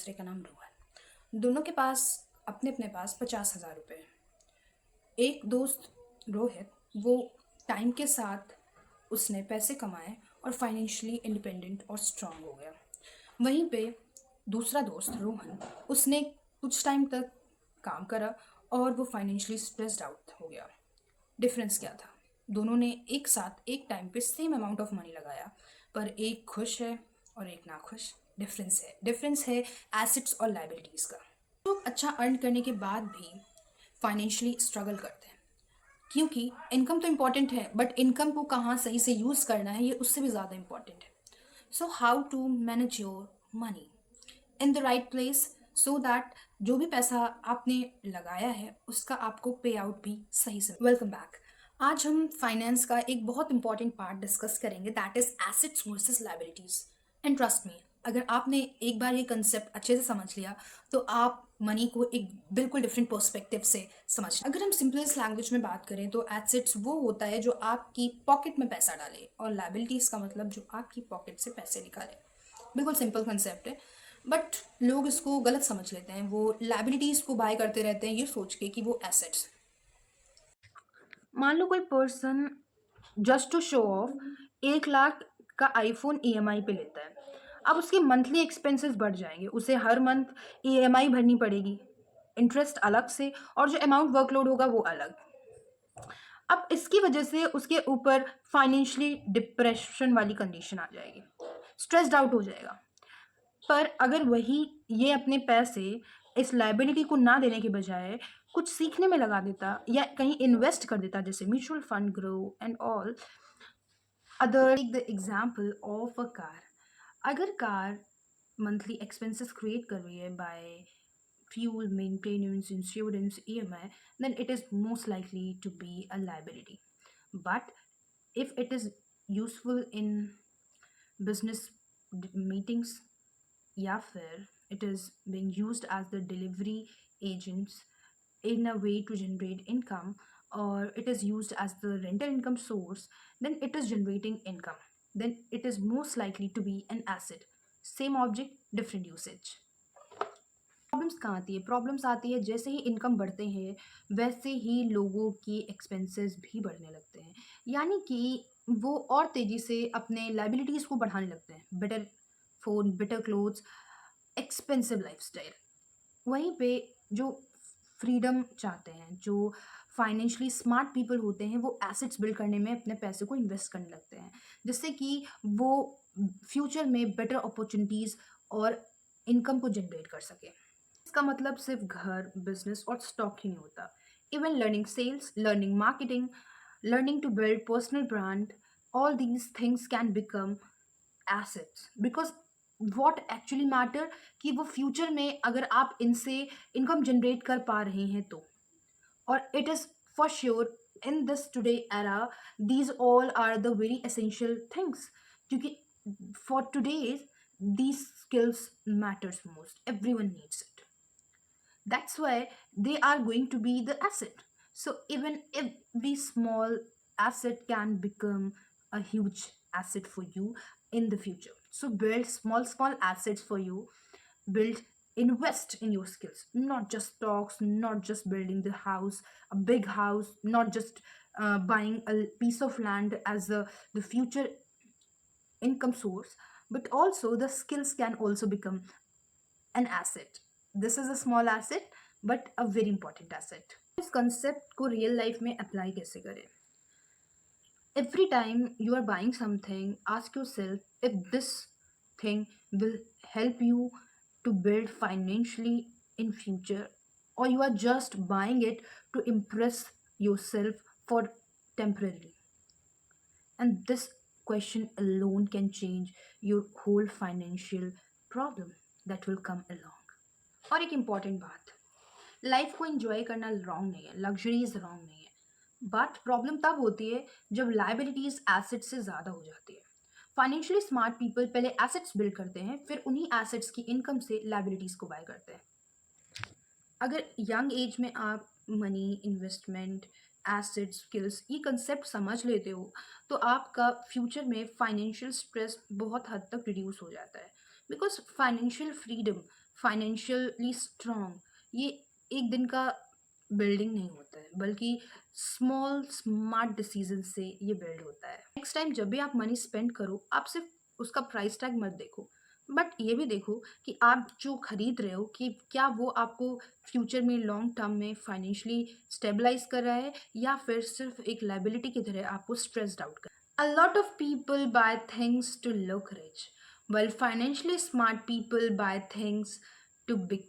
दूसरे का नाम रोहन। दोनों के पास अपने अपने पास 50,000 रुपये। एक दोस्त रोहित, वो टाइम के साथ उसने पैसे कमाए और फाइनेंशियली इंडिपेंडेंट और स्ट्रांग हो गया। वहीं पे दूसरा दोस्त रोहन, उसने कुछ टाइम तक काम करा और वो फाइनेंशियली स्ट्रेस्ड आउट हो गया। डिफरेंस क्या था? दोनों ने एक साथ एक टाइम पे सेम अमाउंट ऑफ मनी लगाया, पर एक खुश है और एक नाखुश। डिफरेंस है एसेट्स और लाइबिलिटीज़ का। लोग अच्छा अर्न करने के बाद भी फाइनेंशियली स्ट्रगल करते हैं, क्योंकि इनकम तो इम्पॉर्टेंट है, बट इनकम को कहाँ सही से यूज़ करना है ये उससे भी ज़्यादा इम्पॉर्टेंट है। So how to manage your money in the right place, so that जो भी पैसा आपने लगाया है उसका आपको पे आउट भी सही से। Welcome back. आज हम फाइनेंस का एक बहुत इंपॉर्टेंट पार्ट डिस्कस करेंगे, that is assets versus liabilities. And trust me, अगर आपने एक बार ये कंसेप्ट अच्छे से समझ लिया तो आप मनी को एक बिल्कुल डिफरेंट पर्सपेक्टिव से समझ। अगर हम सिंपलेस्ट लैंग्वेज में बात करें तो एसेट्स वो होता है जो आपकी पॉकेट में पैसा डाले, और लाइबिलिटीज का मतलब जो आपकी पॉकेट से पैसे निकाले। बिल्कुल सिंपल कंसेप्ट है, बट लोग इसको गलत समझ लेते हैं। वो लाइबिलिटीज को बाय करते रहते हैं ये सोच के कि वो एसेट्स। मान लो कोई person just to show off 1 lakh का आईफोन ईएमआई पे लेता है। अब उसके मंथली एक्सपेंसेस बढ़ जाएंगे, उसे हर मंथ ईएमआई भरनी पड़ेगी, इंटरेस्ट अलग से, और जो अमाउंट वर्कलोड होगा वो अलग। अब इसकी वजह से उसके ऊपर फाइनेंशियली डिप्रेशन वाली कंडीशन आ जाएगी, स्ट्रेस्ड आउट हो जाएगा। पर अगर वही ये अपने पैसे इस लाइबिलिटी को ना देने के बजाय कुछ सीखने में लगा देता या कहीं इन्वेस्ट कर देता, जैसे mutual fund, grow and all other. Take the example of a car. अगर कार मंथली एक्सपेंसेस क्रिएट कर रही है by fuel, maintenance, insurance, EMI, then it is most likely to be a liability. But if it is useful in business meetings, या फिर it is being used as the delivery agents in a way to generate income, or it is used as the rental income source, then it is generating income, then it is most likely to be an asset. Same object, different usage. Problems कहाँ आती है? Problems आती है जैसे ही income बढ़ते हैं वैसे ही लोगों की एक्सपेंसेस भी बढ़ने लगते हैं, यानी कि वो और तेज़ी से अपने लाइबिलिटीज़ को बढ़ाने लगते हैं। Better phone, better clothes, expensive lifestyle. वहीं पे जो फ्रीडम चाहते हैं, जो फाइनेंशियली स्मार्ट पीपल होते हैं, वो एसेट्स बिल्ड करने में अपने पैसे को इन्वेस्ट करने लगते हैं, जिससे कि वो फ्यूचर में बेटर अपॉर्चुनिटीज़ और इनकम को जनरेट कर सकें। इसका मतलब सिर्फ घर, बिजनेस और स्टॉक ही नहीं होता। Even learning sales, learning marketing, learning to build personal brand, all these things can become assets, because what actually matter कि वो फ्यूचर में अगर आप इनसे इनकम जनरेट कर पा रहे हैं तो। और it is for sure in this today era these all are the very essential things, क्योंकि for today's these skills matters most, everyone needs it. That's why they are going to be the asset. So even every small asset can become a huge asset for you in the future. So build small assets for you. Build, invest in your skills, not just stocks, not just building the house, a big house, not just buying a piece of land as the future income source, but also the skills can also become an asset. This is a small asset but a very important asset. इस concept को real life में apply कैसे करें? Every time you are buying something, ask yourself if this thing will help you to build financially in future, or you are just buying it to impress yourself for temporarily. And this question alone can change your whole financial problem that will come along. और एक important बात, life को enjoy करना wrong नहीं है, luxuries wrong नहीं है, but problem तब होती है जब लाइबिलिटीज एसेट से ज़्यादा हो जाती है। फाइनेंशियली स्मार्ट पीपल पहले एसेट्स बिल्ड करते हैं, फिर उन्हीं एसेट्स की इनकम से लाइबिलिटीज़ को बाय करते हैं। अगर यंग एज में आप मनी, इन्वेस्टमेंट, एसेट, स्किल्स ये कंसेप्ट समझ लेते हो तो आपका फ्यूचर में फाइनेंशियल स्ट्रेस बहुत हद तक रिड्यूस हो जाता है, because financial freedom, financially strong, ये एक दिन का बिल्डिंग नहीं होता है, बल्कि स्मॉल स्मार्ट डिसीजन से ये बिल्ड होता है। नेक्स्ट टाइम जब भी आप मनी स्पेंड करो, आप सिर्फ उसका प्राइस टैग मत देखो, बट ये भी देखो कि आप जो खरीद रहे हो कि क्या वो आपको फ्यूचर में लॉन्ग टर्म में फाइनेंशियली स्टेबलाइज कर रहा है, या फिर सिर्फ एक लाइबिलिटी की तरह आपको स्ट्रेस्ड आउट कर। A lot of people buy things to look rich, while financially smart people buy things to become